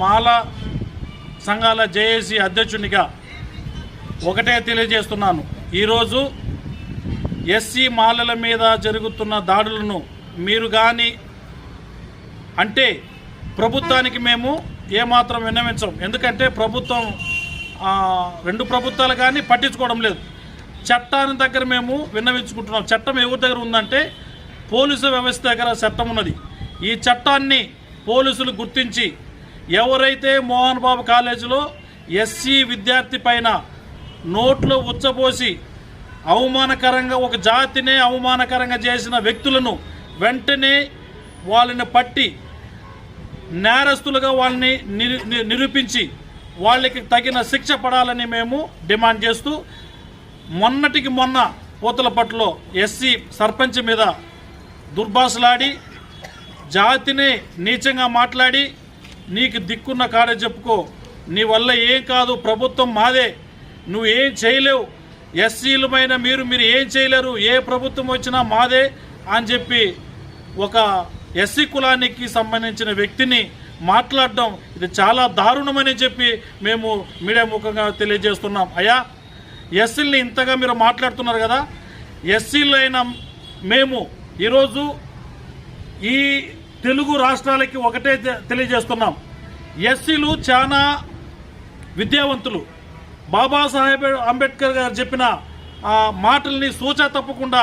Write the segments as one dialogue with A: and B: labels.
A: మాల సంఘాల జేఏసీ అధ్యక్షునిగా ఒకటే తెలియజేస్తున్నాను. ఈరోజు ఎస్సీ మాలల మీద జరుగుతున్న దాడులను మీరు కానీ అంటే ప్రభుత్వానికి మేము ఏమాత్రం విన్నవించం. ఎందుకంటే ప్రభుత్వం రెండు ప్రభుత్వాలు కానీ పట్టించుకోవడం లేదు. చట్టాన్ని దగ్గర మేము విన్నవించుకుంటున్నాం. చట్టం ఎవరి దగ్గర ఉందంటే పోలీసు వ్యవస్థ దగ్గర చట్టం ఉన్నది. ఈ చట్టాన్ని పోలీసులు గుర్తించి ఎవరైతే మోహన్ బాబు కాలేజీలో ఎస్సీ విద్యార్థి పైన నోట్లో ఉచ్చబోసి అవమానకరంగా ఒక జాతినే అవమానకరంగా చేసిన వ్యక్తులను వెంటనే వాళ్ళని పట్టి నేరస్తులుగా వాళ్ళని నిరూపించి వాళ్ళకి తగిన శిక్ష పడాలని మేము డిమాండ్ చేస్తూ మొన్నటికి మొన్న పూతలపట్టులో ఎస్సీ సర్పంచ్ మీద దుర్భాషలాడి జాతిని నీచంగా మాట్లాడి నీకు దిక్కున్న కాడే చెప్పుకో, నీ వల్ల ఏం కాదు, ప్రభుత్వం మాదే, నువ్వు ఏం చేయలేవు, ఎస్సీలమైన మీరు ఏం చేయలేరు, ఏ ప్రభుత్వం వచ్చినా మాదే అని చెప్పి ఒక ఎస్సీ కులానికి సంబంధించిన వ్యక్తిని మాట్లాడడం ఇది చాలా దారుణమని చెప్పి మేము మీడియా ముఖంగా తెలియజేస్తున్నాం. అయ్యా, ఎస్సీలని ఇంతగా మీరు మాట్లాడుతున్నారు కదా, ఎస్సీలు అయిన మేము ఈరోజు ఈ తెలుగు రాష్ట్రాలకి ఒకటే తెలియజేస్తున్నాం. ఎస్సీలు చాలా విద్యావంతులు. బాబాసాహెబ్ అంబేద్కర్ గారు చెప్పిన మాటల్ని సూచా తప్పకుండా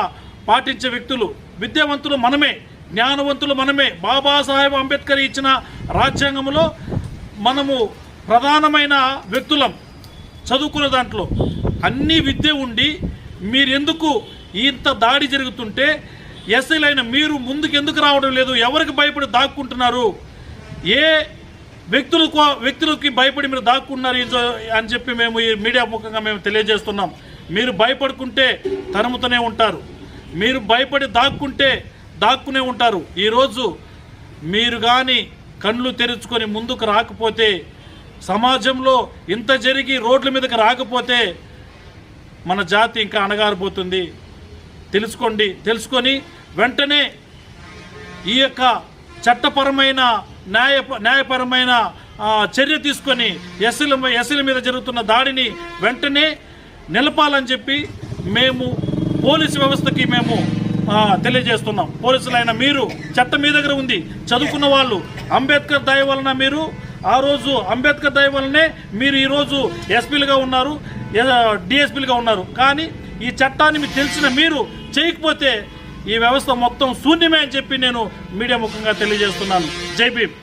A: పాటించే వ్యక్తులు, విద్యావంతులు మనమే, జ్ఞానవంతులు మనమే. బాబాసాహెబ్ అంబేద్కర్ ఇచ్చిన రాజ్యాంగంలో మనము ప్రధానమైన వ్యక్తులం. చదువుకున్న దాంట్లో అన్ని విద్య ఉండి మీరెందుకు ఇంత దాడి జరుగుతుంటే ఎస్ఐలైన మీరు ముందుకు ఎందుకు రావడం లేదు? ఎవరికి భయపడి దాక్కుంటున్నారు? ఏ వ్యక్తులకి భయపడి మీరు దాక్కున్నారు అని చెప్పి మేము ఈ మీడియా ముఖంగా మేము తెలియజేస్తున్నాం. మీరు భయపడుకుంటే తరుముతూనే ఉంటారు, మీరు భయపడి దాక్కునే ఉంటారు. ఈరోజు మీరు కానీ కళ్ళు తెరుచుకొని ముందుకు రాకపోతే, సమాజంలో ఇంత జరిగి రోడ్ల మీదకి రాకపోతే మన జాతి ఇంకా అణగారిపోతుంది. తెలుసుకొని వెంటనే ఈ యొక్క చట్టపరమైన న్యాయపరమైన చర్య తీసుకొని ఎస్సీల మీద జరుగుతున్న దాడిని వెంటనే నిలపాలని చెప్పి మేము పోలీసు వ్యవస్థకి మేము తెలియజేస్తున్నాం. పోలీసులైన మీరు చట్టం మీ దగ్గర ఉంది, చదువుకున్న వాళ్ళు, అంబేద్కర్ దయ వలన మీరు ఆ రోజు అంబేద్కర్ దయ వలనే మీరు ఈరోజు ఎస్పీలుగా ఉన్నారు, డిఎస్పీలుగా ఉన్నారు. కానీ ఈ చట్టాన్ని మీకు తెలిసిన మీరు చేయకపోతే ఈ వ్యవస్థ మొత్తం శూన్యమే అని చెప్పి నేను మీడియా ముఖంగా తెలియజేస్తున్నాను. జై భీమ్.